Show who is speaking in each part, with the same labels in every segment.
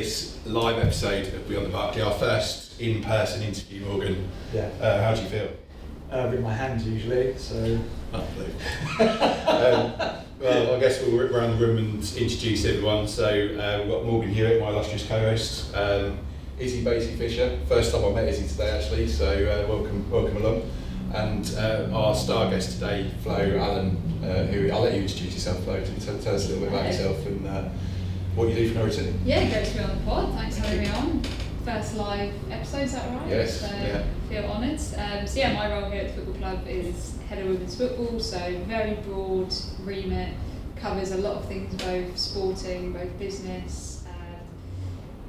Speaker 1: this live episode of Beyond the Barclay, our first in-person interview, Morgan.
Speaker 2: Yeah.
Speaker 1: How do you feel?
Speaker 2: With my hands usually, so...
Speaker 1: Well, I guess we'll rip around the room and introduce everyone. So we've got Morgan Hewitt, my illustrious co-host. Izzy Fisher, first time I met Izzy today actually, so welcome along. And our star guest today, Flo Allen, who I'll let you introduce yourself, Flo. Tell us a little bit about yourself and what you do for Norwich.
Speaker 3: Yeah, great to be on the pod. Thanks for having me on. First live episode, is that right?
Speaker 1: Yes.
Speaker 3: So I feel honoured. So yeah, my role here at the football club is head of women's football, so very broad remit, covers a lot of things, both sporting, both business.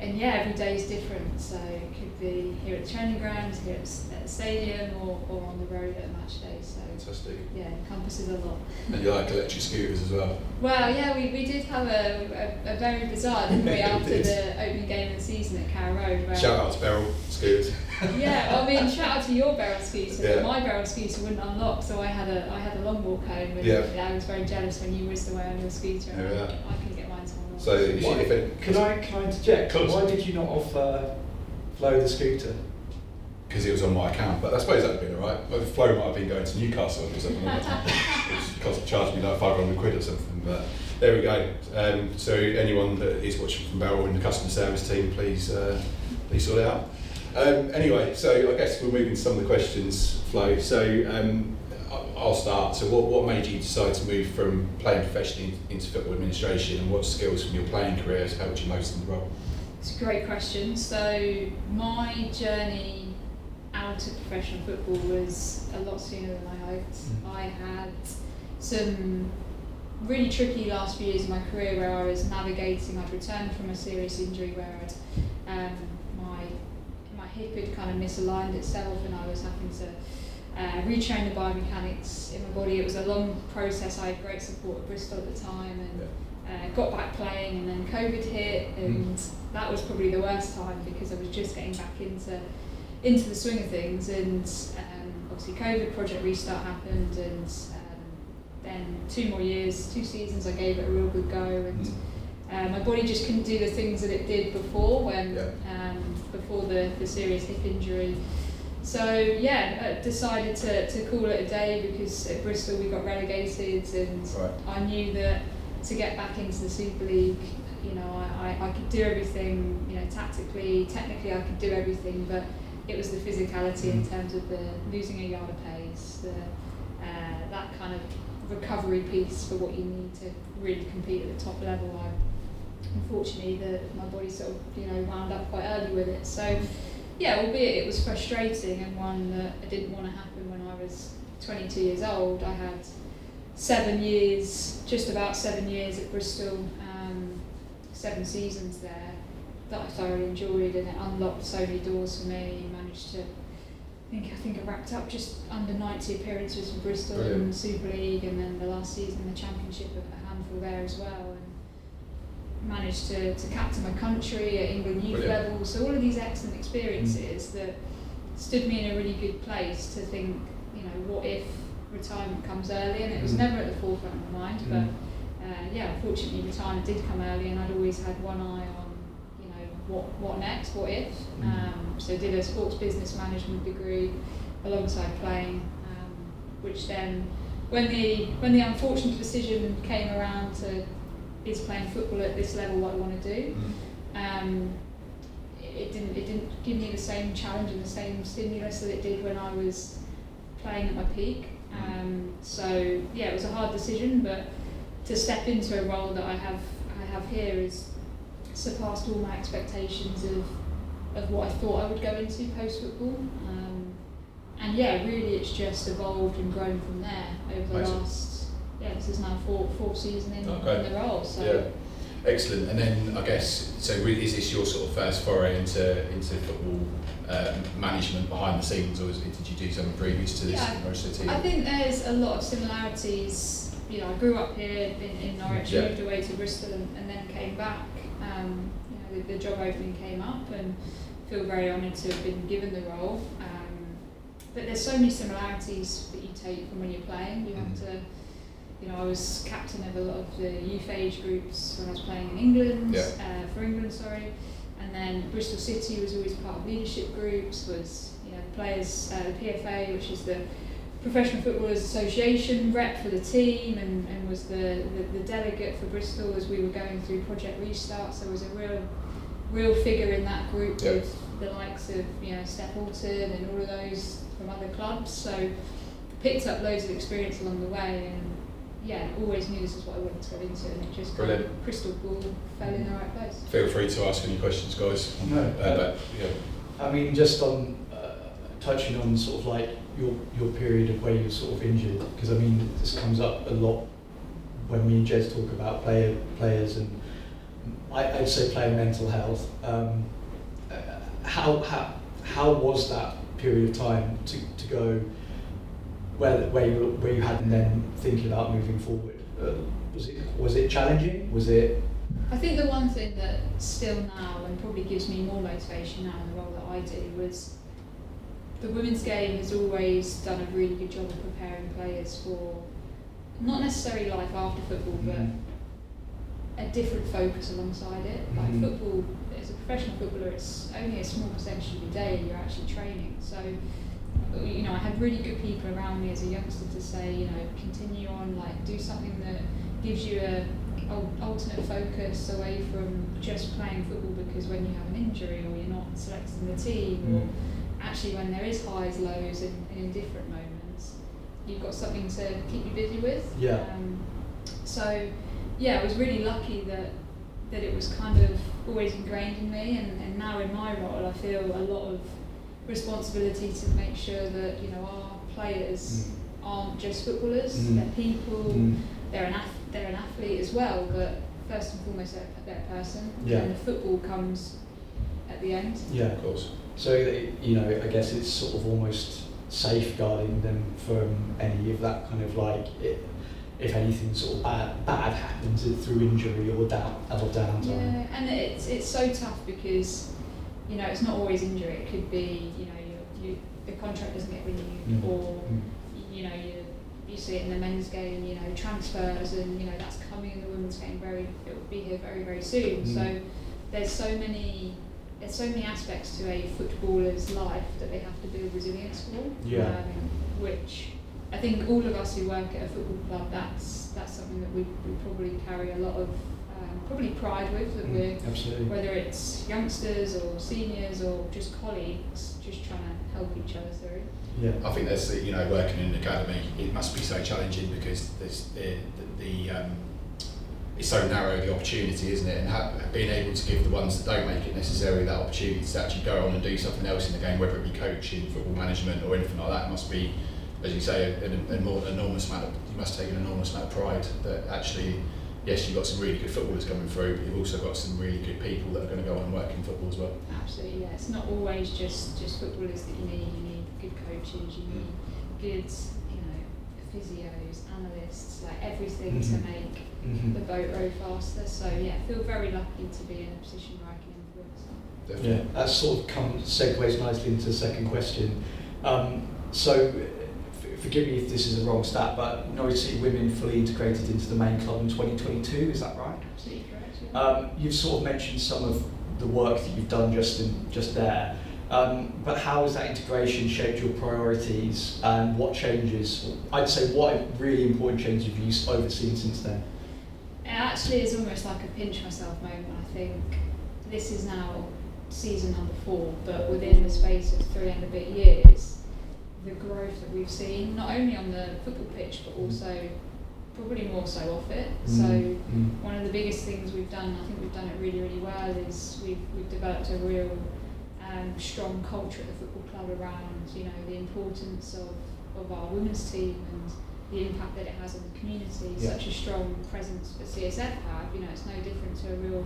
Speaker 3: And yeah, every day is different, so it could be here at the training ground, here at the stadium, or on the road at a match day. So
Speaker 1: fantastic.
Speaker 3: Yeah, it encompasses a lot.
Speaker 1: And you like electric scooters as well?
Speaker 3: Well, yeah, we did have a very bizarre, didn't we, after the opening game of the season at Carrow Road. Where
Speaker 1: Shout out to Beryl Scooters.
Speaker 3: Yeah, well, I mean, shout out to your barrel scooter.
Speaker 1: Yeah.
Speaker 3: My barrel scooter wouldn't unlock, so I had a long walk home. And I was very jealous when you whizzed away on your scooter. And I couldn't get mine to unlock.
Speaker 1: So
Speaker 2: can I interject? Why did you not offer Flo the scooter?
Speaker 1: Because it was on my account, but I suppose that'd have been alright. Well, Flo might have been going to Newcastle or something like that. It charged me like £500 or something, but there we go. So anyone that is watching from Beryl in the customer service team, please sort it out. Anyway, so I guess we'll move into some of the questions, Flo. So I'll start. So what made you decide to move from playing professionally into football administration, and what skills from your playing career has helped you most in the role?
Speaker 3: It's a great question. So my journey out of professional football was a lot sooner than I hoped. I had some really tricky last few years of my career where I was navigating. I'd returned from a serious injury where my hip had kind of misaligned itself, and I was having to retrain the biomechanics in my body. It was a long process. I had great support at Bristol at the time, and got back playing, and then COVID hit, and that was probably the worst time because I was just getting back into the swing of things. And obviously COVID, Project Restart happened, and then 2 seasons I gave it a real good go, and my body just couldn't do the things that it did before before the serious hip injury. So yeah, decided to call it a day because at Bristol we got relegated, and I knew that to get back into the Super League, I could do everything, tactically, technically I could do everything, but it was the physicality in terms of the losing a yard of pace, that kind of recovery piece for what you need to really compete at the top level. Unfortunately, my body sort of wound up quite early with it. So yeah, albeit it was frustrating and one that I didn't want to happen when I was 22 years old. I had just about 7 years at Bristol, 7 seasons there that I thoroughly enjoyed, and it unlocked so many doors for me. Managed to, I think I wrapped up just under 90 appearances for Bristol in the Super League, and then the last season in the Championship, a handful there as well. Managed to captain my country at England youth level, so all of these excellent experiences that stood me in a really good place to think, what if retirement comes early, and it was never at the forefront of my mind, but unfortunately retirement did come early, and I'd always had one eye on, what next, what if. So did a sports business management degree alongside playing, which then when the unfortunate decision came around to is playing football at this level what I want to do. It didn't give me the same challenge and the same stimulus that it did when I was playing at my peak. So yeah, it was a hard decision, but to step into a role that I have here has surpassed all my expectations of what I thought I would go into post football. And yeah, really it's just evolved and grown from there over the last. Yeah, this is now fourth season in the role. So.
Speaker 1: Yeah, excellent. And then I guess, so is this your sort of first foray into football management behind the scenes, or did you do something previous to this team?
Speaker 3: I think there's a lot of similarities. I grew up here in Norwich, moved away to Bristol, and then came back. The job opening came up, and feel very honoured to have been given the role. But there's so many similarities that you take from when you're playing. You have to. I was captain of a lot of the youth age groups when I was playing in England, for England, And then Bristol City was always part of leadership groups, was players, the PFA, which is the Professional Footballers Association, rep for the team, and was the delegate for Bristol as we were going through Project Restart. So was a real figure in that group with the likes of Steph Alton and all of those from other clubs. So picked up loads of experience along the way, and always knew this is what I wanted to go into, and it just kind of crystal ball fell in the right place.
Speaker 1: Feel free to ask any questions, guys.
Speaker 2: No, I mean, just on touching on sort of like your period of where you're sort of injured, because I mean this comes up a lot when me and Jez talk about players, and I'd say player mental health. How was that period of time to go where you had, and then thinking about moving forward? Was it challenging? Was it?
Speaker 3: I think the one thing that still now, and probably gives me more motivation now in the role that I do, was the women's game has always done a really good job of preparing players for not necessarily life after football, but a different focus alongside it. Like football, as a professional footballer, it's only a small percentage of your day you're actually training. So, I had really good people around me as a youngster to say, continue on, like do something that gives you a alternate focus away from just playing football, because when you have an injury or you're not selected in the team, or actually when there is highs, lows, and in different moments, you've got something to keep you busy with. I was really lucky that it was kind of always ingrained in me, and now in my role I feel a lot of responsibility to make sure that our players aren't just footballers, they're people, they're an athlete as well, but first and foremost they're a person, and the football comes at the end.
Speaker 2: Yeah, of course. So I guess it's sort of almost safeguarding them from any of that kind of like if anything sort of bad happens through injury or downtime.
Speaker 3: Yeah, and it's so tough because it's not always injury. It could be the contract doesn't get renewed, or you see it in the men's game. Transfers, and that's coming in the women's game. It will be here very, very soon. So there's so many aspects to a footballer's life that they have to build resilience for. Which I think all of us who work at a football club, that's something that we probably carry a lot of probably pride with, that we're, whether it's youngsters or seniors or just colleagues, just trying to help each other through.
Speaker 1: Yeah, I think that's working in an academy, it must be so challenging because there's it's so narrow, the opportunity, isn't it? And being able to give the ones that don't make it necessarily that opportunity to actually go on and do something else in the game, whether it be coaching, football management, or anything like that, must be, as you say, an enormous amount of, you must take an enormous amount of pride that actually, yes, you've got some really good footballers coming through, but you've also got some really good people that are going to go on and work in football as well.
Speaker 3: Absolutely, yeah. It's not always just footballers that you need. You need good coaches, you need good, physios, analysts, like everything to make the boat row faster. So yeah, I feel very lucky to be in a position where I can influence that.
Speaker 1: Definitely.
Speaker 2: Yeah, that sort of segues nicely into the second question. So forgive me if this is a wrong stat, but Norwich City women fully integrated into the main club in 2022, is that right?
Speaker 3: Absolutely correct, yeah.
Speaker 2: You've sort of mentioned some of the work that you've done just there, but how has that integration shaped your priorities, and what changes, I'd say what really important changes have you overseen since then?
Speaker 3: It actually is almost like a pinch myself moment. I think this is now season number 4, but within the space of 3 and a bit years, the growth that we've seen, not only on the football pitch, but also probably more so off it. So one of the biggest things we've done, I think we've done it really, really well, is we've developed a real strong culture at the football club around, the importance of our women's team and the impact that it has on the community. Such a strong presence that CSF have, it's no different to a real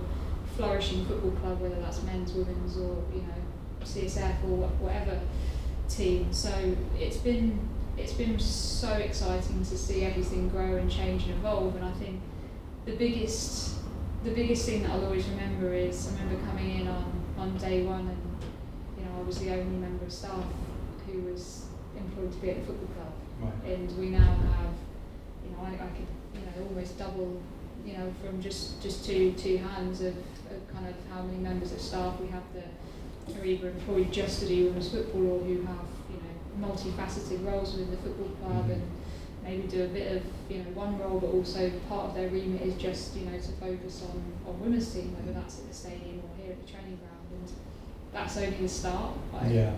Speaker 3: flourishing football club, whether that's men's, women's, or CSF or whatever team. So it's been so exciting to see everything grow and change and evolve. And I think the biggest thing that I'll always remember is I remember coming in on day one, and I was the only member of staff who was employed to be at the football club. Right. And we now have I could almost double you know, from just two hands of kind of how many members of staff we have that are either employed just to do women's football or who have, you know, multifaceted roles within the football club and maybe do a bit of, you know, one role, but also part of their remit is just, you know, to focus on women's team, whether that's at the stadium or here at the training ground. And that's only the start.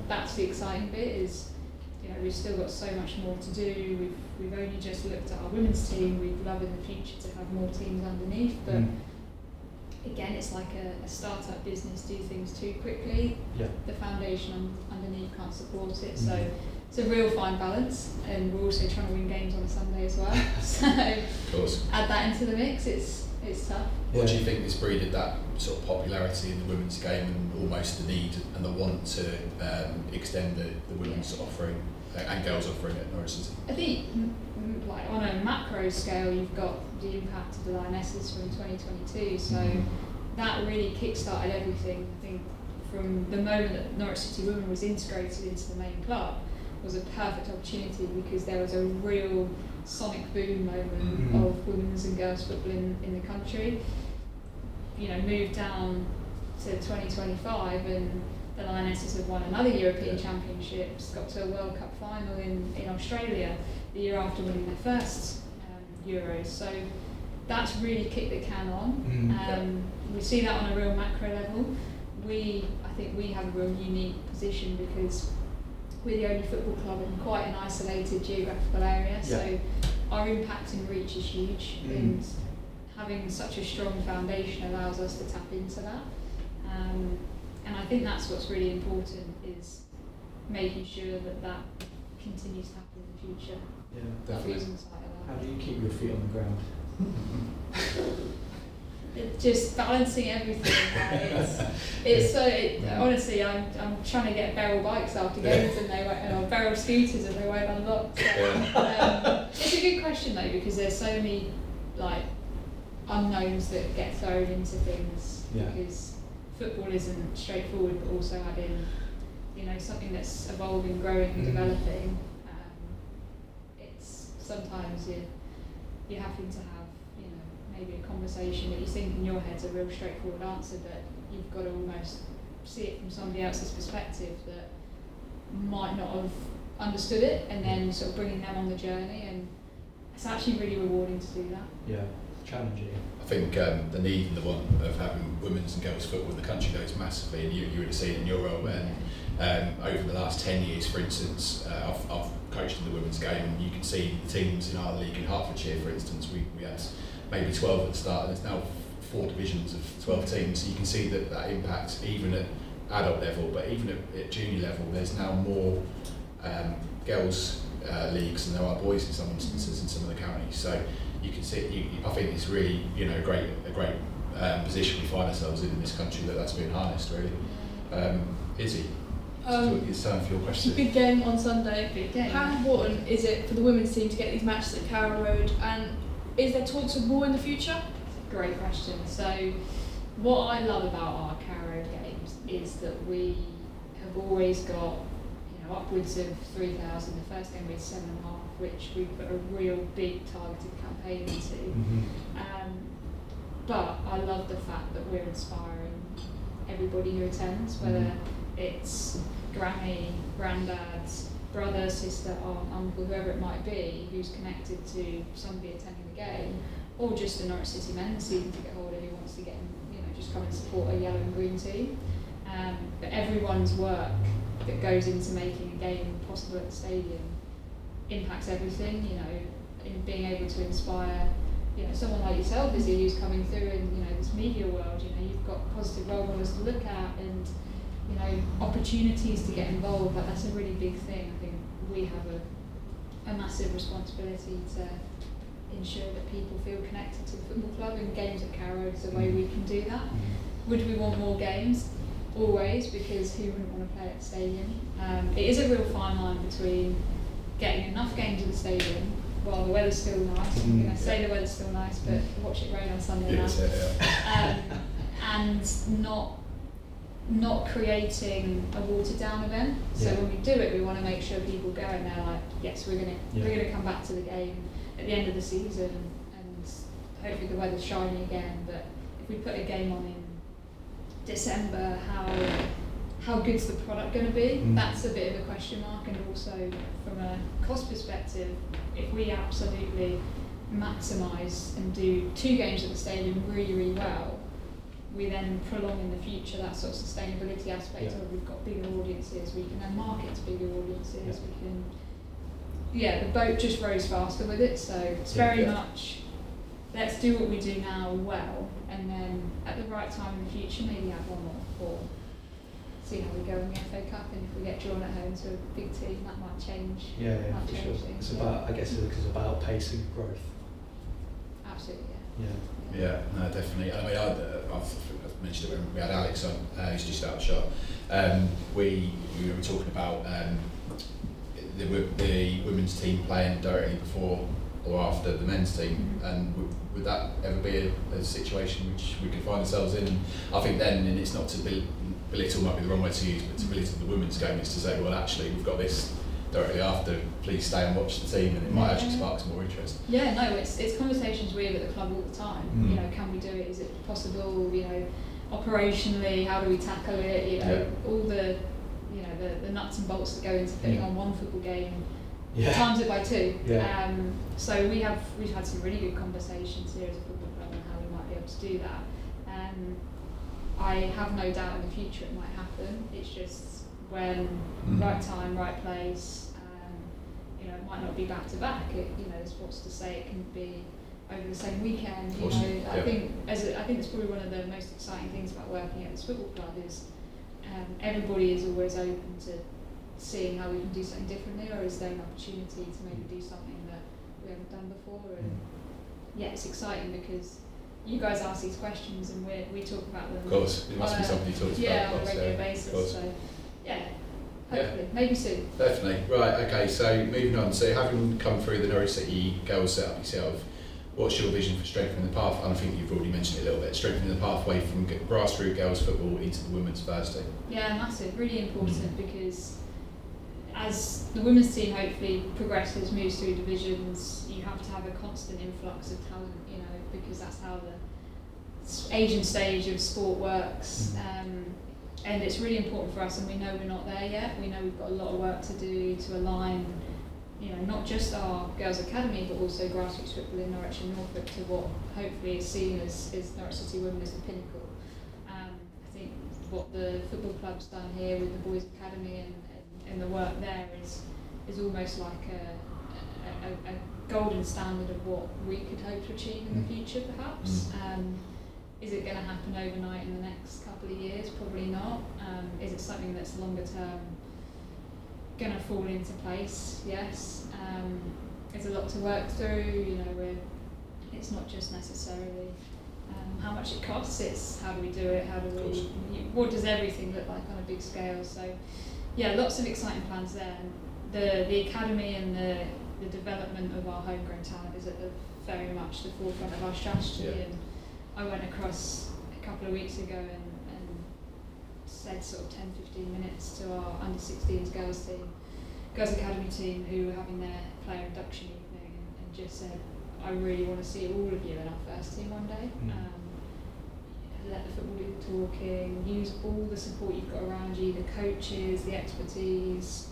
Speaker 3: That's the exciting bit is, you know, we've still got so much more to do. We've only just looked at our women's team. We'd love in the future to have more teams underneath, but again, it's like a start-up business. Do things too quickly. The foundation underneath can't support it. So it's a real fine balance, and we're also trying to win games on a Sunday as well. So
Speaker 1: Of course.
Speaker 3: add that into the mix. It's tough.
Speaker 1: What do you think has breeded that sort of popularity in the women's game and almost the need and the want to extend the women's offering and girls offering at Norwich City?
Speaker 3: I think, like on a macro scale, you've got the impact of the Lionesses from 2022. So that really kick-started everything. I think from the moment that Norwich City Women was integrated into the main club was a perfect opportunity because there was a real sonic boom moment of women's and girls football in the country. You know, moved down to 2025 and the Lionesses have won another European Championships, got to a World Cup final in Australia the year after winning their first Euros. So that's really kicked the can on. We see that on a real macro level. I think we have a real unique position because we're the only football club in quite an isolated geographical area. So our impact and reach is huge, and having such a strong foundation allows us to tap into that. And I think that's what's really important is making sure that continues to happen in the future.
Speaker 2: Yeah,
Speaker 1: definitely.
Speaker 2: How do you keep your feet on the ground?
Speaker 3: Just balancing everything. Honestly, I'm trying to get barrel bikes after games and or barrel scooters and they won't unlock. So, it's a good question though because there's so many like unknowns that get thrown into things because football isn't straightforward, but also adding, you know, something that's evolving, growing, and developing. It's sometimes you're having to have, you know, maybe a conversation that you think in your head's a real straightforward answer, but you've got to almost see it from somebody else's perspective that might not have understood it, and then sort of bringing them on the journey, and it's actually really rewarding to do that.
Speaker 2: Yeah, challenging.
Speaker 1: I think the need and the want of having women's and girls football in the country goes massively, and you would have seen it in your role. And over the last 10 years, for instance, I've coached in the women's game, and you can see the teams in our league in Hertfordshire, for instance, we had maybe 12 at the start, and there's now 4 divisions of 12 teams. So you can see that impact even at adult level, but even at junior level, there's now more girls leagues than there are boys in some instances in some of the counties. So you can see, I think it's really, you know, a great position we find ourselves in this country that's being harnessed really. Izzy, it's time for your question.
Speaker 4: Big game on Sunday.
Speaker 3: Big game.
Speaker 4: How important is it for the women's team to get these matches at Carrow Road, and is there talks of more in the future?
Speaker 3: Great question. So what I love about our Carrow games is that we have always got, you know, upwards of 3,000. The first game we had 7,500, which we put a real big targeted campaign into. But I love the fact that we're inspiring everybody who attends, whether it's granny, granddad, brother, sister, aunt, uncle, whoever it might be, who's connected to somebody attending the game, or just a Norwich City men's season ticket holder who wants to get, you know, just come and support a yellow and green team. But everyone's work that goes into making a game possible at the stadium impacts everything, you know, in being able to inspire, you know, someone like yourself, Izzy, who's coming through in, you know, this media world. You know, you've got positive role models to look at, and, you know, opportunities to get involved. Like, that's a really big thing. I think we have a massive responsibility to ensure that people feel connected to the football club, and games at Carrow is a way we can do that. Would we want more games? Always, because who wouldn't want to play at the stadium? It is a real fine line between getting enough games at the stadium while the weather's still nice. I'm going to say the weather's still nice, but watch it rain on Sunday night. And not creating a watered down event. So when we do it, we want to make sure people go and they're like, yes, we're going to come back to the game at the end of the season, and hopefully the weather's shiny again, but if we put a game on in December, how good's the product going to be? That's a bit of a question mark. And also from a cost perspective, if we absolutely maximise and do 2 games at the stadium really, really well, we then prolong in the future that sort of sustainability aspect of we've got bigger audiences, we can then market to bigger audiences, we can, the boat just rows faster with it, so it's very much, let's do what we do now well, and then at the right time in the future maybe add one more, or see how we go in the FA Cup, and if we get drawn at home to a big team, that might change.
Speaker 2: For sure.
Speaker 3: Things.
Speaker 2: It's about, I guess it's about pacing growth.
Speaker 3: Absolutely,
Speaker 1: Yeah, no, definitely. I mean, I've mentioned it when we had Alex on, who's just out of shot. We were talking about the women's team playing directly before or after the men's team, and would that ever be a situation which we could find ourselves in? I think then, and it's not to belittle, might be the wrong way to use, but to belittle the women's game is to say, well, actually, we've got this directly after, please stay and watch the team, and it might actually spark some more interest.
Speaker 3: Yeah, no, it's conversations we have at the club all the time. You know, can we do it? Is it possible? You know, operationally, how do we tackle it? You know, all the, you know, the nuts and bolts that go into putting on one football game, times it by 2. So we've had some really good conversations here as a football club on how we might be able to do that. I have no doubt in the future it might happen. It's just when right time, right place. You know, it might not be back to back. You know, there's what's to say it can be over the same weekend. You know, I think it's probably one of the most exciting things about working at this football club is everybody is always open to seeing how we can do something differently, or is there an opportunity to maybe do something that we haven't done before. And it's exciting because you guys ask these questions and we talk about them.
Speaker 1: Of course, it must be something you talk about.
Speaker 3: On a regular basis. So, hopefully, maybe soon.
Speaker 1: Definitely. Right, okay, so moving on. So having come through the Norwich City girls setup yourself, what's your vision for strengthening the path? And I think you've already mentioned it a little bit, strengthening the pathway from grassroots girls football into the women's first team.
Speaker 3: Yeah, massive, really important because as the women's team hopefully progresses, moves through divisions, you have to have a constant influx of talent, you know, because that's how the age and stage of sport works. And it's really important for us, and we know we're not there yet. We know we've got a lot of work to do to align, you know, not just our girls' academy, but also grassroots football in Norwich and Norfolk to what hopefully is seen as Norwich City Women as the pinnacle. I think what the football club's done here with the boys' academy and the work there is almost like a golden standard of what we could hope to achieve in the future, perhaps. Is it going to happen overnight in the next couple of years? Probably not. Is it something that's longer term going to fall into place? Yes. There's a lot to work through. You know, it's not just necessarily how much it costs. It's how do we do it? How do we? What does everything look like on a big scale? So, lots of exciting plans there. And the academy and the development of our homegrown talent is at the very much the forefront of our strategy. And I went across a couple of weeks ago and said sort of 10-15 minutes to our under-16s girls academy team who were having their player induction evening and just said, I really want to see all of you in our first team one day. Let the football do the talking, use all the support you've got around you, the coaches, the expertise.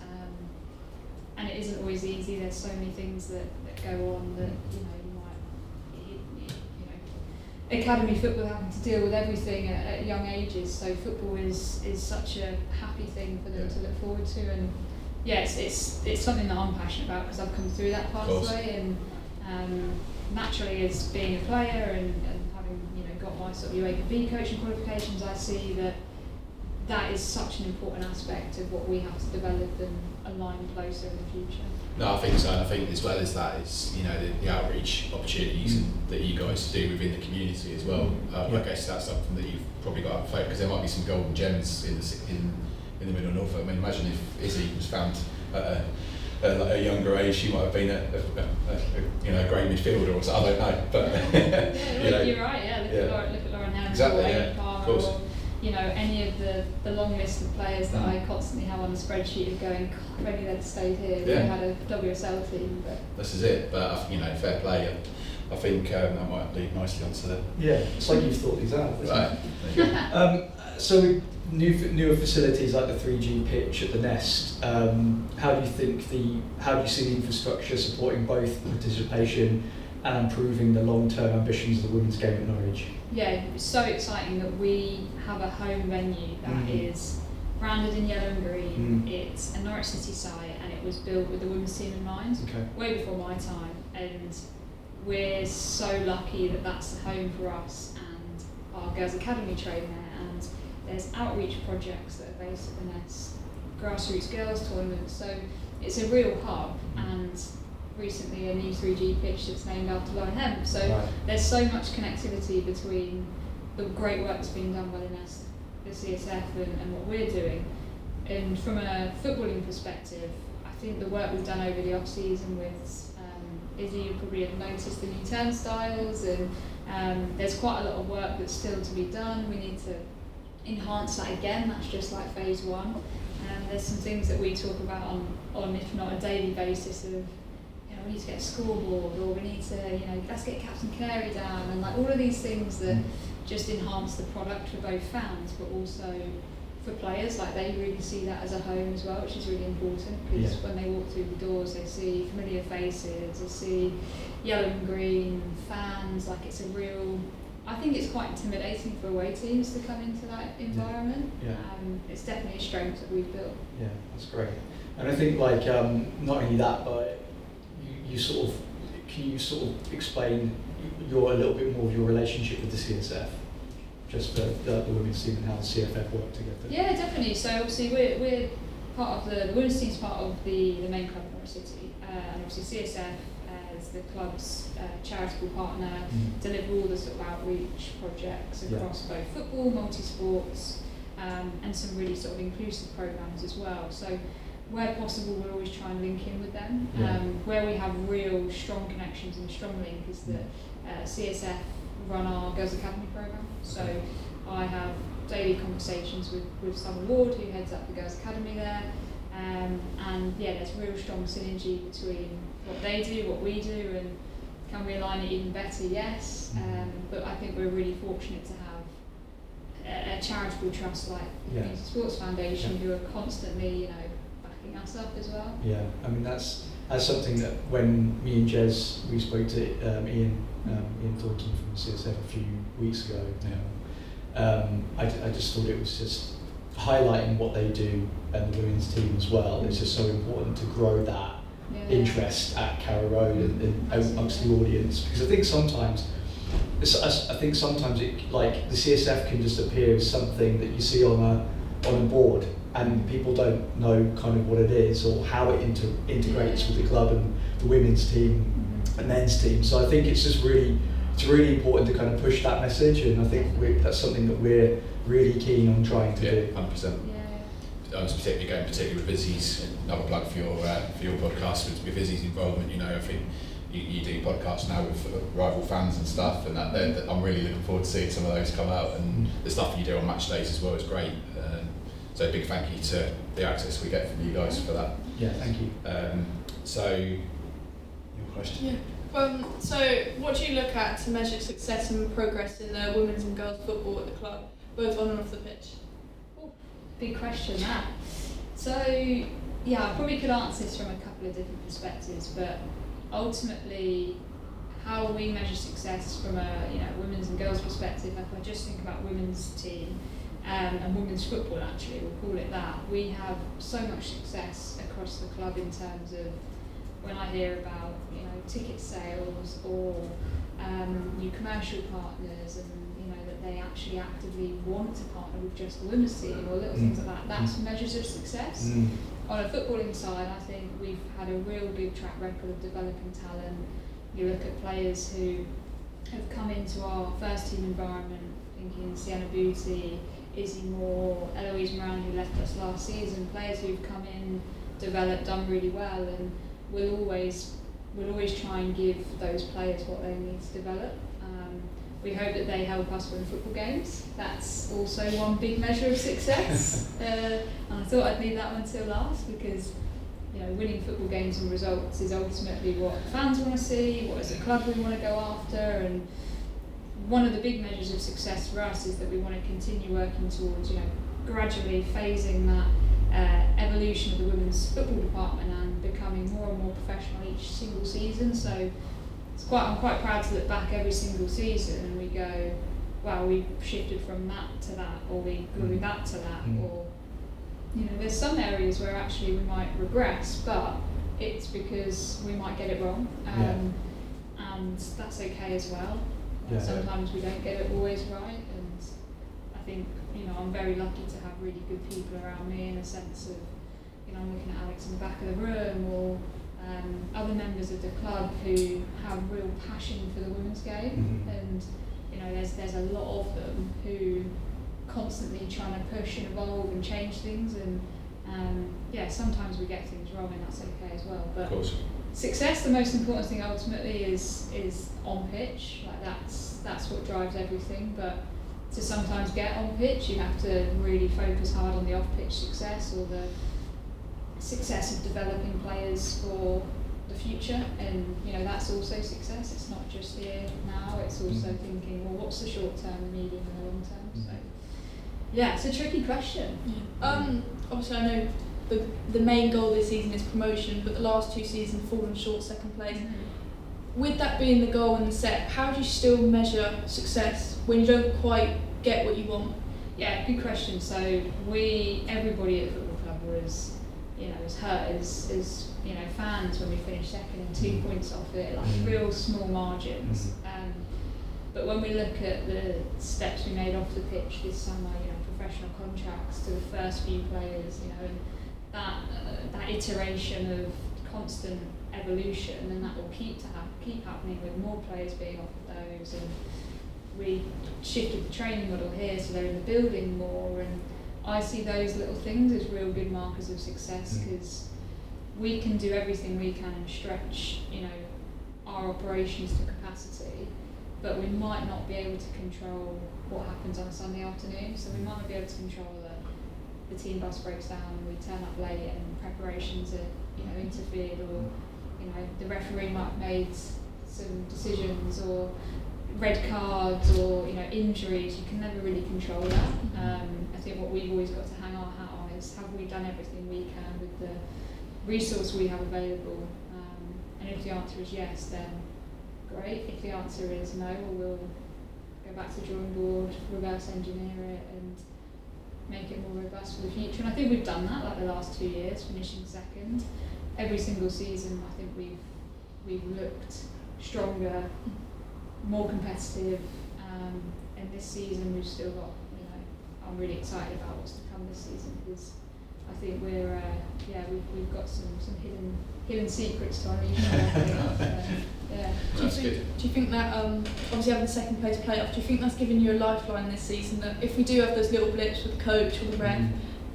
Speaker 3: And it isn't always easy. There's so many things that go on that, you know, academy football having to deal with everything at young ages, so football is such a happy thing for them to look forward to, and it's something that I'm passionate about because I've come through that pathway, and naturally as being a player and having, you know, got my sort of UAB coaching qualifications, I see that is such an important aspect of what we have to develop and align closer in the future.
Speaker 1: No, I think so, and I think as well as that is, you know, the outreach opportunities that you guys do within the community as well. I guess that's something that you've probably got to focus, because there might be some golden gems in the middle of Norfolk. I mean, imagine if Izzy was found at a younger age, she might have been a great midfielder or something. I don't know, but
Speaker 3: you know, you're right. Look at Lauren Howard,
Speaker 1: exactly.
Speaker 3: Palmer,
Speaker 1: Of course.
Speaker 3: or, you know, any of the long list of players that I constantly have on the spreadsheet of going, God, if only they'd stayed here, we had a WSL team. But
Speaker 1: this is it. But you know, fair play. I think that might lead nicely onto the...
Speaker 2: Yeah, it's like you've thought these out. Isn't
Speaker 1: Right.
Speaker 2: it? So newer facilities like the 3G pitch at the Nest, how do you see the infrastructure supporting both participation and improving the long-term ambitions of the women's game at Norwich?
Speaker 3: Yeah, it's so exciting that we have a home venue that is branded in yellow and green. It's a Norwich City site and it was built with the women's team in mind, way before my time, and we're so lucky that that's the home for us, and our Girls Academy train there, and there's outreach projects that are based at the Nest, grassroots girls tournaments, so it's a real hub. And recently a new 3G pitch that's named after Lauren Hemp, so there's so much connectivity between the great work that's being done by the Nest, the CSF and what we're doing. And from a footballing perspective, I think the work we've done over the off season with Izzy, you probably have noticed the new turnstiles, and there's quite a lot of work that's still to be done. We need to enhance that again. That's just like phase one. And there's some things that we talk about on if not a daily basis of, we need to get a scoreboard, or we need to, let's get Captain Canary down, and like all of these things that just enhance the product for both fans, but also for players. Like they really see that as a home as well, which is really important, because when they walk through the doors, they see familiar faces, they see yellow and green fans. Like it's a real. I think it's quite intimidating for away teams to come into that environment. It's definitely a strength that we've built. Yeah,
Speaker 2: that's great. And I think not only that, but can you explain a little bit more of your relationship with the CSF, just for the women's team and how the CFF work together?
Speaker 3: Yeah, definitely. So obviously we're part of the women's team's part of the main club in Norwich City, and obviously CSF as the club's charitable partner deliver all the sort of outreach projects across both football, multi-sports, and some really sort of inclusive programs as well. So where possible, we'll always try and link in with them. Where we have real strong connections and strong link is that CSF run our Girls Academy programme. So I have daily conversations with Summer Ward, who heads up the Girls Academy there. And there's real strong synergy between what they do, what we do, and can we align it even better? Yes. But I think we're really fortunate to have a charitable trust like the Community Sports Foundation, who are constantly, backing us up as well.
Speaker 2: Yeah, I mean that's something that when me and Jez, we spoke to Ian Thornton from CSF a few weeks ago. I just thought it was just highlighting what they do and the women's team as well. It's just so important to grow that interest at Carrow Road and amongst the audience, because I think sometimes it, like the CSF can just appear as something that you see on a board, and people don't know kind of what it is or how it integrates with the club and the women's team and men's team. So I think it's really important to kind of push that message, and I think that's something that we're really keen on trying to do.
Speaker 1: 100%. I was particularly with Izzy's, another plug for your podcast, with Izzy's involvement. I think you do podcasts now with rival fans and stuff, and that I'm really looking forward to seeing some of those come out, and the stuff you do on match days as well is great. So big thank you to the access we get from you guys for that.
Speaker 2: Yeah, thank you.
Speaker 1: So, your question?
Speaker 4: Yeah. So what do you look at to measure success and progress in the women's and girls football at the club, both on and off the pitch?
Speaker 3: Big question, that. So, I probably could answer this from a couple of different perspectives, but ultimately, how we measure success from a women's and girls perspective, if I just think about women's team and women's football, actually, we'll call it that, we have so much success across the club in terms of when I hear about ticket sales or new commercial partners, and that they actually actively want to partner with just the women's team or little things like that. That's measures of success. On a footballing side, I think we've had a real good track record of developing talent. You look at players who have come into our first team environment, thinking Sienna Booty, Izzy Moore, Eloise Moran, who left us last season, players who've come in, developed, done really well, and we'll always try and give those players what they need to develop. We hope that they help us win football games. That's also one big measure of success. And I thought I'd leave that one till last, because winning football games and results is ultimately what fans want to see, what as a club we want to go after, and one of the big measures of success for us is that we want to continue working towards, gradually phasing that evolution of the women's football department and becoming more and more professional each single season. So I'm quite proud to look back every single season and we go, wow, we shifted from that to that, or we grew that to that, or there's some areas where actually we might regress, but it's because we might get it wrong, and that's okay as well. Sometimes we don't get it always right, and I think I'm very lucky to have really good people around me in a sense of I'm looking at Alex in the back of the room, or other members of the club who have real passion for the women's game, and there's a lot of them who constantly trying to push and evolve and change things, and sometimes we get things wrong, and that's okay as well. But
Speaker 1: of course.
Speaker 3: Success, the most important thing ultimately is on pitch. Like that's what drives everything. But to sometimes get on pitch, you have to really focus hard on the off-pitch success, or the success of developing players for the future, and that's also success. It's not just here now, it's also thinking, well, what's the short term, the medium and the long term. So it's a tricky question.
Speaker 4: Obviously I know the main goal this season is promotion, but the last 2 seasons fallen short second place. With that being the goal and the set, how do you still measure success when you don't quite get what you want?
Speaker 3: Yeah, good question. So everybody at the football club was hurt as fans when we finished second and 2 points off it, like real small margins. But when we look at the steps we made off the pitch this summer, professional contracts to the first few players, and that iteration of constant evolution, and that will keep happening with more players being offered those. And we shifted the training model here, so they're in the building more, and I see those little things as real good markers of success, because we can do everything we can and stretch, our operations to capacity, but we might not be able to control what happens on a Sunday afternoon. So we might not be able to control that the team bus breaks down and we turn up late and preparations are, interfered, or, the referee might have made some decisions, or red cards, or injuries. You can never really control that. I think what we've always got to hang our hat on is, have we done everything we can with the resource we have available? And if the answer is yes, then great. If the answer is no, we'll go back to the drawing board, reverse engineer it, and make it more robust for the future. And I think we've done that, like the last 2 years, finishing second. Every single season, I think we've looked stronger, more competitive, and this season we've still got, I'm really excited about what's to come this season, because I think we've got some hidden secrets to unleash.
Speaker 4: Do you think that, obviously having the second place playoff, do you think that's given you a lifeline this season, that if we do have those little blips with the coach or the ref,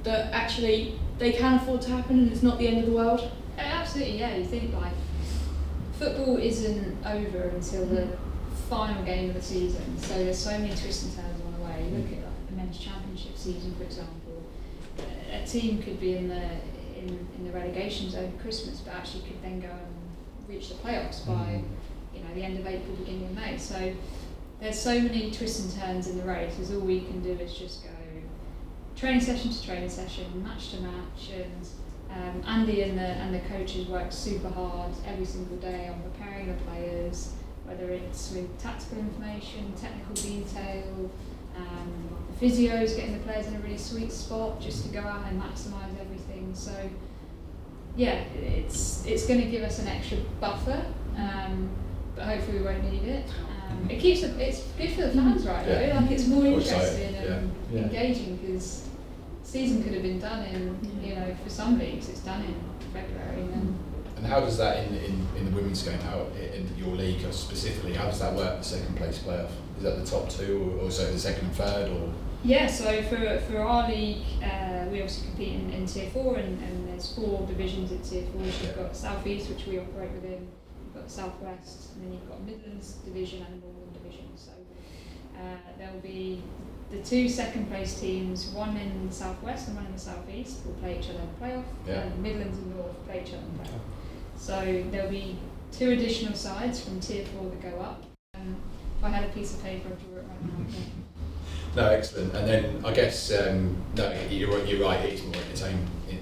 Speaker 4: that actually they can afford to happen and it's not the end of the world?
Speaker 3: Absolutely, yeah. You think football isn't over until the final game of the season, so there's so many twists and turns on the way. Look at the men's championship season, for example. A team could be in the relegation zone for Christmas, but actually could then go and reach the playoffs by the end of April, beginning of May. So there's so many twists and turns in the race. As all we can do is just go training session to training session, match to match, and Andy and the coaches work super hard every single day on preparing the players, whether it's with tactical information, technical detail, the physios, getting the players in a really sweet spot just to go out and maximise everything. So it's going to give us an extra buffer, but hopefully we won't need it. It's good for the fans, right?
Speaker 1: Yeah.
Speaker 3: Like, it's more interesting
Speaker 1: exciting.
Speaker 3: and engaging, because season could have been done in, for some leagues it's done in February.
Speaker 1: And how does that in the women's game, how in your league specifically, how does that work, the second place playoff? Is that the top two, or so the second and third, or?
Speaker 3: Yeah, so for our league, we obviously compete in Tier 4, and there's 4 divisions in Tier 4. You've got South East, which we operate within, you've got South West, and then you've got Midlands division and a Northern division. So There will be the 2 second place teams, one in the southwest and one in the southeast, will play each other in the playoff, and the Midlands and North play each other in the playoff. So there'll be 2 additional sides from tier 4 that go up. If I had a piece of paper, I'd draw it right now.
Speaker 1: No, excellent. And then I guess no, you're right. It's more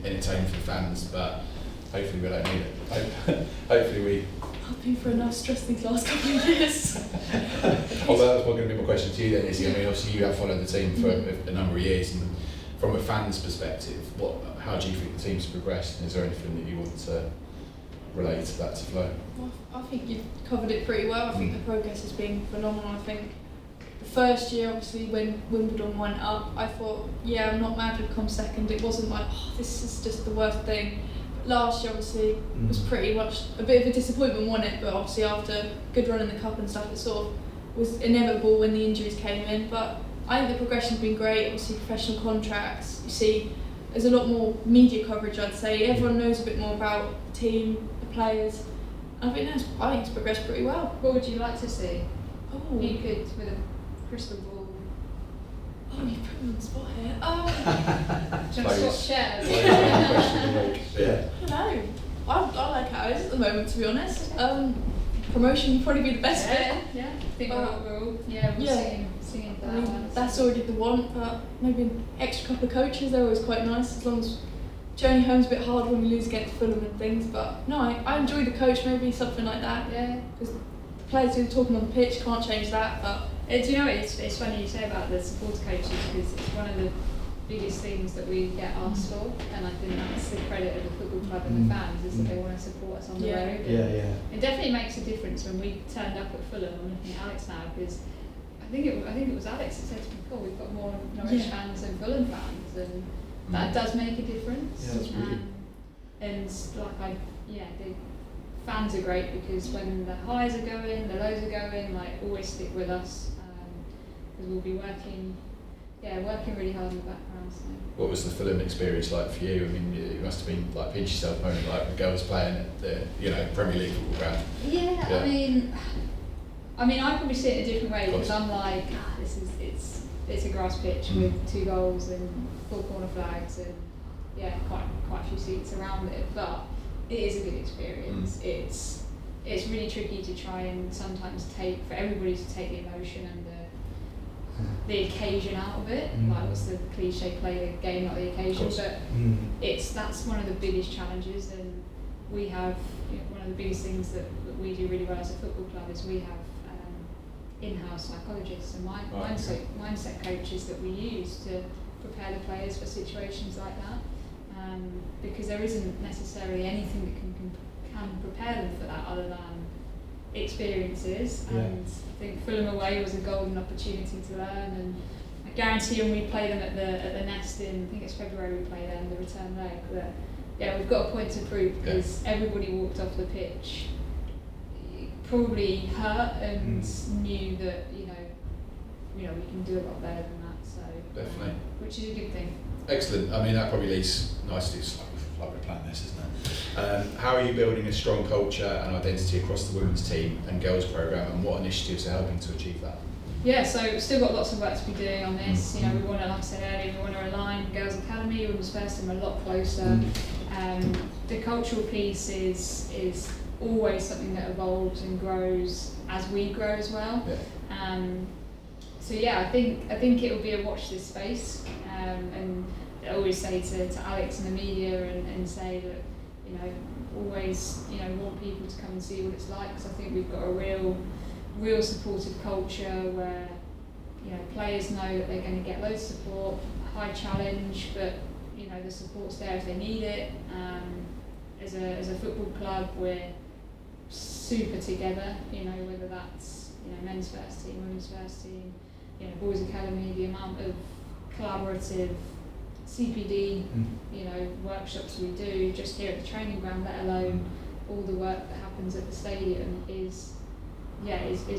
Speaker 1: entertaining for fans, but hopefully we don't need it. Hopefully we.
Speaker 4: I've been through enough stress these last couple of years.
Speaker 1: Although that's going to be my question to you then, Izzy. I mean, obviously you have followed the team for a number of years, and from a fan's perspective, how do you think the team's progressed? And is there anything that you want to relate to that to Flo?
Speaker 4: Well, I think you've covered it pretty well. I think the progress has been phenomenal. I think the first year, obviously, when Wimbledon went up, I thought, yeah, I'm not mad we've come second. It wasn't like, oh, this is just the worst thing. Last year, obviously, was pretty much a bit of a disappointment, wasn't it? But obviously, after a good run in the cup and stuff, it sort of was inevitable when the injuries came in. But I think the progression's been great. Obviously, professional contracts. You see, there's a lot more media coverage, I'd say. Everyone knows a bit more about the team, the players. I think it's progressed pretty well.
Speaker 3: What would you like to see?
Speaker 4: Oh,
Speaker 3: You could, with a crystal ball.
Speaker 4: oh, you put me on the spot here.
Speaker 3: Do you want to swap chairs?
Speaker 1: Yeah.
Speaker 4: I don't know. I like how it is at the moment, to be honest. Promotion would probably be the best bit.
Speaker 3: Yeah. I think we're all singing for
Speaker 4: I
Speaker 3: that
Speaker 4: mean,
Speaker 3: one.
Speaker 4: that's already the one, but maybe an extra couple of coaches, they're always quite nice, as long as journey home's a bit hard when we lose against Fulham and things, but no, I enjoy the coach, maybe something like that.
Speaker 3: Yeah.
Speaker 4: Because the players who are talking on the pitch can't change that, but...
Speaker 3: Do you know, it's funny you say about the supporter coaches, because it's one of the biggest things that we get asked for, and I think that's the credit of the football club and the fans, is that they want to support us on the road. It definitely makes a difference when we turned up at Fulham. I'm looking at Alex now, because I think it was Alex that said to me, "Oh, we've got more Norwich fans than Fulham fans," and that does make a difference.
Speaker 1: Yeah, that's brilliant.
Speaker 3: And the fans are great, because when the highs are going, the lows are going, like, always stick with us, because we'll be working really hard in the background. So.
Speaker 1: What was the Fulham experience like for you? I mean, it must have been like pinch yourself moment, like the girls playing at the Premier League football ground.
Speaker 3: Yeah. I mean, I probably see it a different way, because I'm like, it's a grass pitch with 2 goals and 4 corner flags and quite a few seats around it, but it is a good experience. It's really tricky to try and sometimes for everybody to take the emotion and the occasion out of it. Like, what's the cliche, play the game not the occasion, but that's one of the biggest challenges, and we have one of the biggest things that we do really well as a football club is we have in-house psychologists and mindset coaches that we use to prepare the players for situations like that, because there isn't necessarily anything that can prepare them for that other than experiences. And I think Fulham away was a golden opportunity to learn, and I guarantee when we play them at the Nest in, I think it's February we play them, the return leg, that we've got a point to prove, because everybody walked off the pitch probably hurt and knew that we can do a lot better than that. So
Speaker 1: Definitely.
Speaker 3: Which is a good thing.
Speaker 1: Excellent. I mean, that probably leads nicely. It's like we're planning this, isn't it? How are you building a strong culture and identity across the women's team and girls programme, and what initiatives are helping to achieve that?
Speaker 3: Yeah, so we've still got lots of work to be doing on this. We want to, like I said earlier, we want to align Girls Academy, Women's First Team a lot closer. The cultural piece is always something that evolves and grows as we grow as well. I think it will be a watch this space, and I always say to Alex and the media and say that always want people to come and see what it's like, because I think we've got a real supportive culture where players know that they're going to get loads of support, high challenge, but the support's there if they need it. As a football club, we're super together, whether that's men's first team, women's first team, boys academy, the amount of collaborative CPD workshops we do just here at the training ground, let alone all the work that happens at the stadium is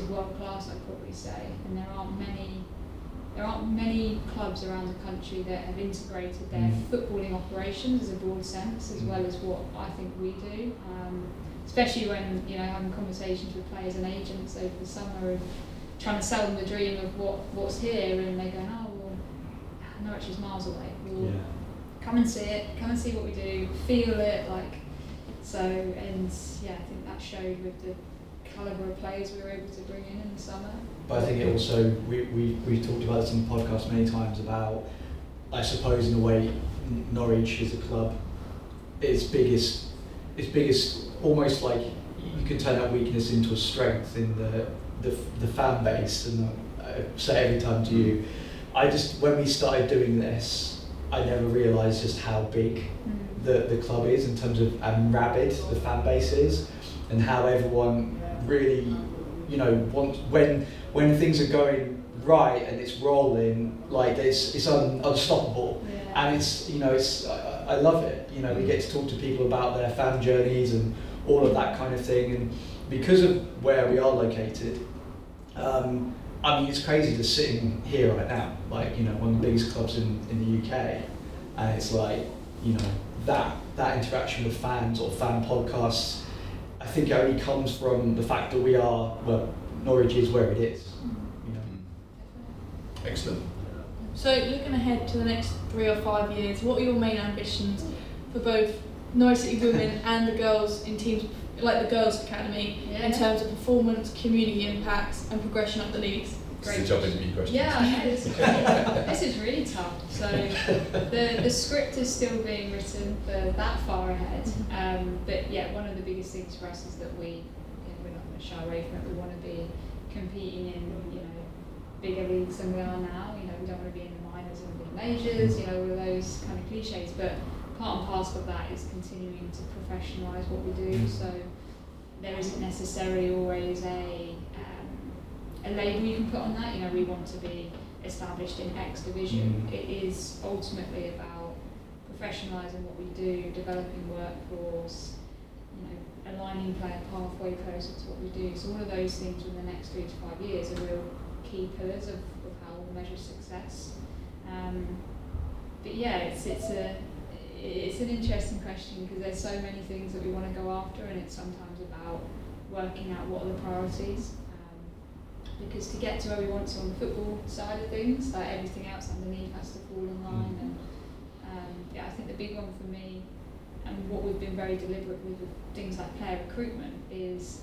Speaker 3: world class, I'd probably say. And there aren't many clubs around the country that have integrated their footballing operations as a broad sense, as well as what I think we do. Especially when having conversations with players and agents over the summer of trying to sell them the dream of what's here, and they're going, oh well, Norwich is miles away. Well, come and see it, come and see what we do, feel it, like. So, and yeah, I think that showed with the calibre of players we were able to bring in the summer.
Speaker 2: But I think it also, we've talked about this on the podcast many times about, I suppose in a way, Norwich is a club, its biggest, almost like you can turn that weakness into a strength in the fan base, and I say every time to you, when we started doing this, I never realised just how big the club is in terms of, and rabid the fan base is, and how everyone really, wants, when things are going right and it's rolling, like it's unstoppable. And I love it. We get to talk to people about their fan journeys and all of that kind of thing. And because of where we are located, it's crazy just sitting here right now, like, one of the biggest clubs in the UK. And it's like, that interaction with fans or fan podcasts, I think it only comes from the fact that Norwich is where it is.
Speaker 1: Excellent.
Speaker 4: So looking ahead to the next 3 or 5 years, what are your main ambitions for both Norwich City women and the girls in teams, like the girls' academy, in terms of performance, community impacts, and progression up the leagues?
Speaker 1: Great. It's a job interview question.
Speaker 3: Yeah, I know. This is really tough. So the script is still being written for that far ahead. But yeah, one of the biggest things for us is that we're not going to shy away from it. We want to be competing in bigger leagues than we are now. We don't want to be in the minors and the majors. All of those kind of cliches. But part and parcel of that is continuing to professionalise what we do. So there isn't necessarily always a label you can put on that. We want to be established in X division. It is ultimately about professionalising what we do, developing workforce, aligning player pathway closer to what we do. So all of those things in the next 3 to 5 years are real key pillars of how we'll measure success. But yeah, it's an interesting question because there's so many things that we want to go after, and it's sometimes about working out what are the priorities. Because to get to where we want to on the football side of things, like everything else underneath has to fall in line. And I think the big one for me, and what we've been very deliberate with things like player recruitment, is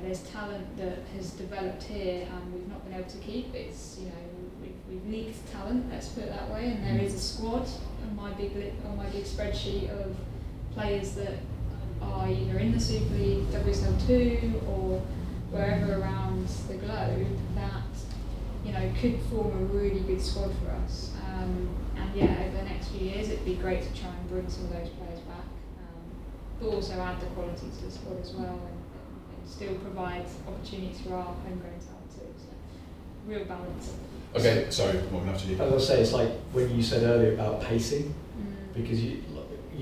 Speaker 3: there's talent that has developed here and we've not been able to keep. It's we've leaked talent, let's put it that way, and there is a squad on my big spreadsheet of players that are either in the Super League, WSL2, or wherever around the globe that could form a really good squad for us. And yeah, over the next few years it'd be great to try and bring some of those players back, but also add the quality to the squad as well, and still provide opportunities for our homegrown talent too. So real balance.
Speaker 1: Okay, sorry, what after you?
Speaker 2: I was going to say, it's like when you said earlier about pacing, because you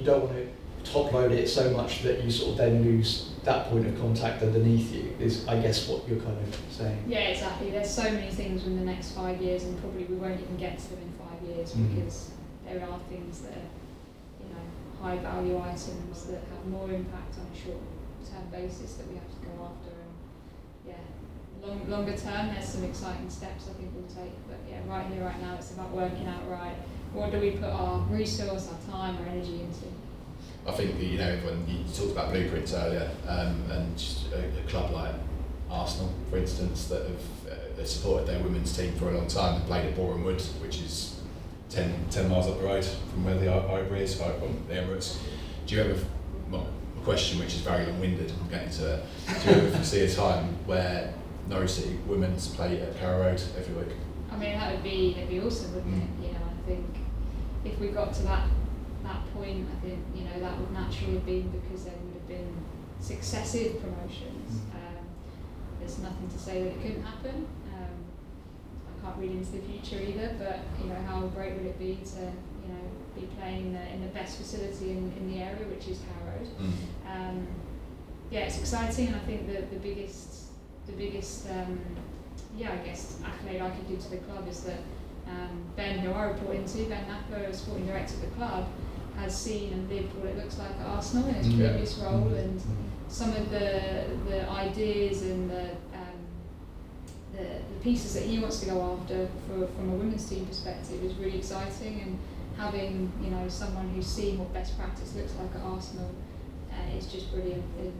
Speaker 2: don't want to top load it so much that you sort of then lose that point of contact underneath you, is I guess what you're kind of saying.
Speaker 3: Yeah, exactly. There's so many things in the next 5 years, and probably we won't even get to them in 5 years because there are things that are high value items that have more impact on a short term basis that we have to go after. And longer term there's some exciting steps I think we'll take, but yeah, right here, right now it's about working out what do we put our resource, our time, our energy into.
Speaker 1: I think when you talked about blueprints earlier, and just a club like Arsenal, for instance, that have supported their women's team for a long time and played at Boreham Wood, which is 10 miles up the road from where the Ivory is, the Emirates. Do you ever, a question which is very long-winded, I'm getting to it, do you ever see a time where Norwich City women's play at Carrow Road every week?
Speaker 3: I mean, that'd be awesome, wouldn't it? I think if we got to that point, I think that would naturally have been because there would have been successive promotions. There's nothing to say that it couldn't happen. I can't read into the future either, but how great would it be to be playing in the best facility in the area, which is Carrow Road. Yeah, it's exciting, and I think the biggest I guess accolade I could do to the club is that Ben, who I report into, Ben Napper, sporting director of the club, has seen and lived what it looks like at Arsenal in his previous role, and some of the ideas and the pieces that he wants to go after from a women's team perspective is really exciting, and having someone who's seen what best practice looks like at Arsenal is just brilliant. And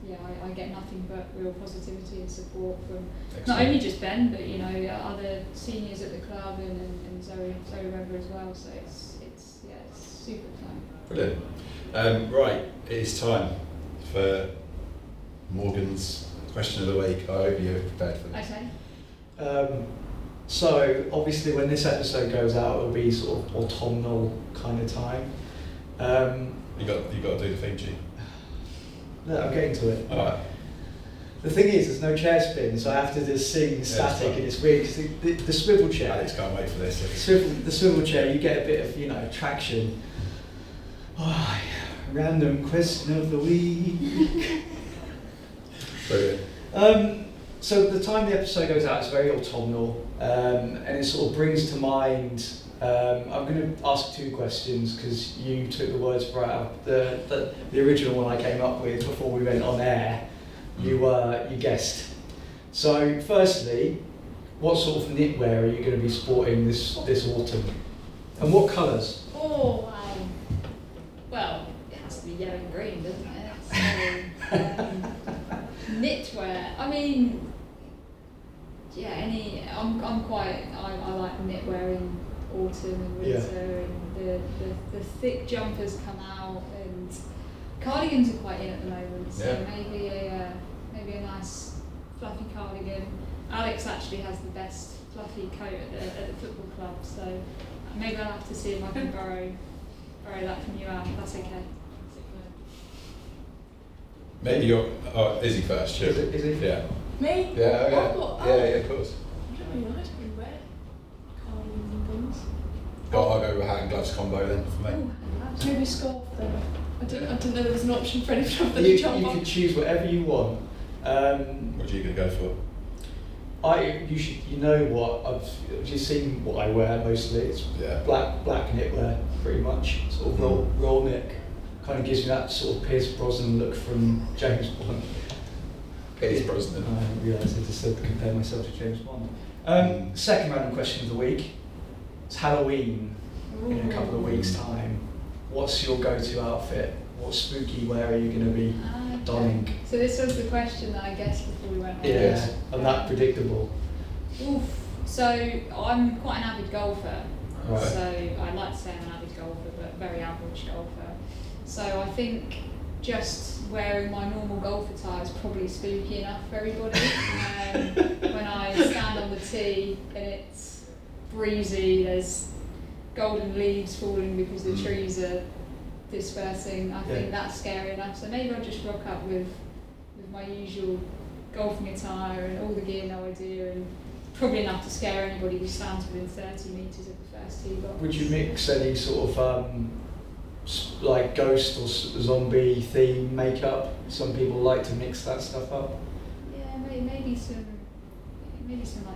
Speaker 3: yeah, I get nothing but real positivity and support from not only just Ben, but other seniors at the club and Zoe Weber as well. So it's super exciting.
Speaker 1: Brilliant. Right, it is time for Morgan's question of the week. I hope you're prepared for this.
Speaker 3: Okay.
Speaker 2: So obviously when this episode goes out, it'll be sort of autumnal kind of time.
Speaker 1: You got to do the theme tune.
Speaker 2: No, I'm getting to it.
Speaker 1: All right.
Speaker 2: The thing is, there's no chair spin, so I have to just sing static, and it's weird because the swivel chair.
Speaker 1: Alex can't wait for this.
Speaker 2: The swivel chair, you get a bit of traction. Oh, random question of the week.
Speaker 1: Brilliant.
Speaker 2: So the time the episode goes out is very autumnal, and it sort of brings to mind. I'm going to ask 2 questions because you took the words right out. The original one I came up with before we went on air, you guessed. So firstly, what sort of knitwear are you going to be sporting this autumn, and what colours?
Speaker 3: Oh, well, it has to be yellow and green, doesn't it? So, knitwear. I mean, yeah, I like knitwear in autumn and winter, and the thick jumpers come out, and cardigans are quite in at the moment. So maybe a nice fluffy cardigan. Alex actually has the best fluffy coat at the football club, so maybe I'll have to see if I can borrow that from you, Al. That's okay.
Speaker 1: Maybe Izzy first, sure.
Speaker 2: Izzy?
Speaker 1: Yeah.
Speaker 4: Me?
Speaker 1: Yeah,
Speaker 4: yeah,
Speaker 1: of course.
Speaker 4: I don't really wear cardigans and things.
Speaker 1: I'll go with hat and gloves combo then for me.
Speaker 4: Maybe a scarf then. I didn't know there was an option for anything other than
Speaker 2: You
Speaker 4: jumper.
Speaker 2: can choose whatever you want.
Speaker 1: What are you going to go for?
Speaker 2: You know what, I've just seen what I wear mostly. It's black knitwear, pretty much. Sort of roll neck. Kind of gives me that sort of Pierce Brosnan look from James Bond.
Speaker 1: Pierce Brosnan.
Speaker 2: I realised I just said to compare myself to James Bond. Second random question of the week. It's Halloween in a couple of weeks' time. What's your go-to outfit? What spooky wear are you going to be donning?
Speaker 3: So this was the question that I guessed before we went on.
Speaker 2: Yeah, I'm that predictable.
Speaker 3: Oof. So I'm quite an avid golfer.
Speaker 2: Right.
Speaker 3: So I like to say I'm an avid golfer, but very average golfer. So I think just wearing my normal golf attire is probably spooky enough for everybody. When I stand on the tee and it's breezy, there's golden leaves falling because the trees are dispersing, I think that's scary enough. So maybe I'll just rock up with my usual golfing attire and all the gear no idea, and probably enough to scare anybody who stands within 30 metres of the first tee box.
Speaker 2: Would you mix any sort of like ghost or zombie theme makeup? Some people like to mix that stuff up.
Speaker 3: Yeah, maybe some like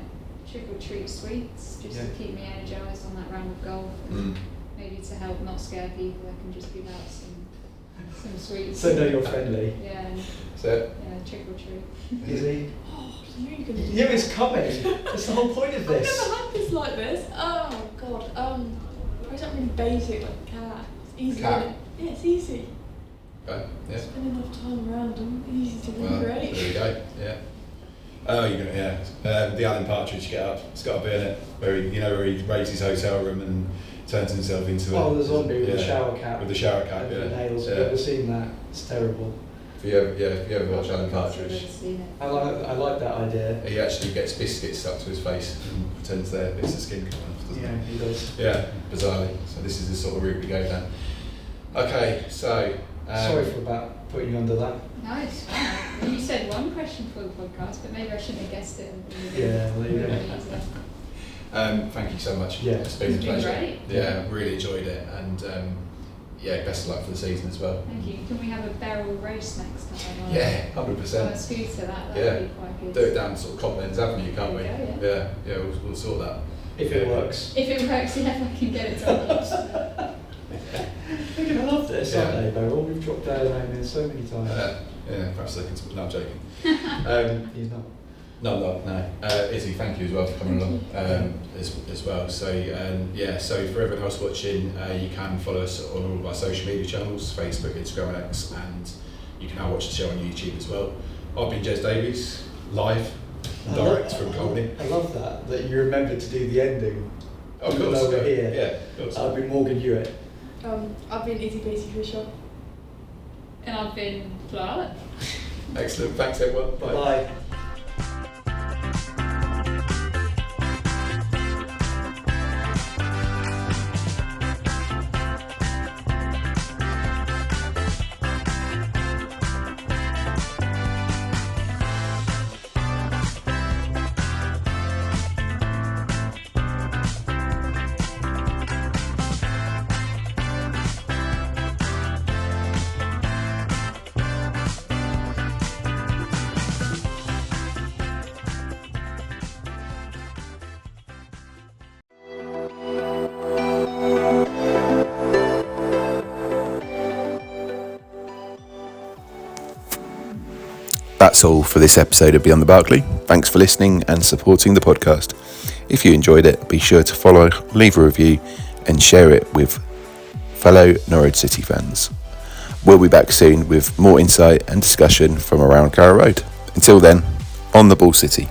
Speaker 3: trick or treat sweets just to keep me energised on that round of golf. And maybe to help not scare people, I can just give out some sweets.
Speaker 2: So know you're friendly.
Speaker 3: Yeah. And,
Speaker 1: So
Speaker 3: trick or treat.
Speaker 2: Is he?
Speaker 4: Oh, I knew you were gonna do
Speaker 2: Yeah,
Speaker 4: that.
Speaker 2: it's coming. That's the whole point of this.
Speaker 4: I've never had this like this. Oh god. Probably something really basic like a cat. It's easy.
Speaker 1: Cat?
Speaker 4: Isn't it? Yeah, it's easy.
Speaker 1: okay, yeah.
Speaker 4: Spend enough time around them. Easy to be
Speaker 1: Well,
Speaker 4: great.
Speaker 1: there you go. Yeah. Oh, you're gonna the Alan Partridge get up. It's got to be in it. Where he raised his hotel room and turns himself into
Speaker 2: The zombie with the shower cap.
Speaker 1: With the shower cap,
Speaker 2: and the nails. I've never seen that. It's terrible.
Speaker 1: If you ever watch Alan Partridge,
Speaker 2: I like that idea.
Speaker 1: he actually gets biscuits stuck to his face and pretends they're bits of skin coming off, doesn't
Speaker 2: Yeah, he does.
Speaker 1: he? Yeah, bizarrely. So this is the sort of route we go down. Okay, so
Speaker 2: Sorry for about putting you under that.
Speaker 3: No, it's fine. Well, you said one question for the podcast, but maybe I shouldn't have guessed it.
Speaker 2: Yeah, there you go.
Speaker 1: thank you so much.
Speaker 2: Yeah.
Speaker 1: It's been a
Speaker 3: It's been
Speaker 1: pleasure.
Speaker 3: great.
Speaker 1: Yeah, really enjoyed it, and best of luck for the season as well.
Speaker 3: Thank you. Can we have a barrel race next time?
Speaker 1: Yeah,
Speaker 3: On a
Speaker 1: 100%.
Speaker 3: scooter, that
Speaker 1: Yeah.
Speaker 3: would be quite good.
Speaker 1: Do it down sort of Cobblends Avenue, can't we?
Speaker 3: There you
Speaker 1: Yeah, we'll sort that.
Speaker 2: If it works.
Speaker 3: If it works, yeah, if I can get it done.
Speaker 2: They're going to love this, aren't they, Beryl? We've dropped our name in so many times.
Speaker 1: Yeah, perhaps they can. No, I'm joking.
Speaker 2: He's not.
Speaker 1: No. Izzy, thank you as well for coming along as well. So so for everyone else watching, you can follow us on all of our social media channels, Facebook, Instagram and X, and you can now watch the show on YouTube as well. I've been Jez Davies, live, direct from Colney.
Speaker 2: I love that you remembered to do the ending.
Speaker 1: Of
Speaker 2: even
Speaker 1: course,
Speaker 2: though we're here.
Speaker 1: Yeah, of course.
Speaker 2: I've been Morgan Hewitt.
Speaker 4: I've been Izzy Beatty Fisher.
Speaker 3: And I've been Flo.
Speaker 1: Excellent, thanks everyone. Bye.
Speaker 2: Bye.
Speaker 5: That's all for this episode of Beyond the Barclay. Thanks for listening and supporting the podcast. If you enjoyed it, be sure to follow, leave a review and share it with fellow Norwich City fans. We'll be back soon with more insight and discussion from around Carrow Road. Until then, on the Ball City.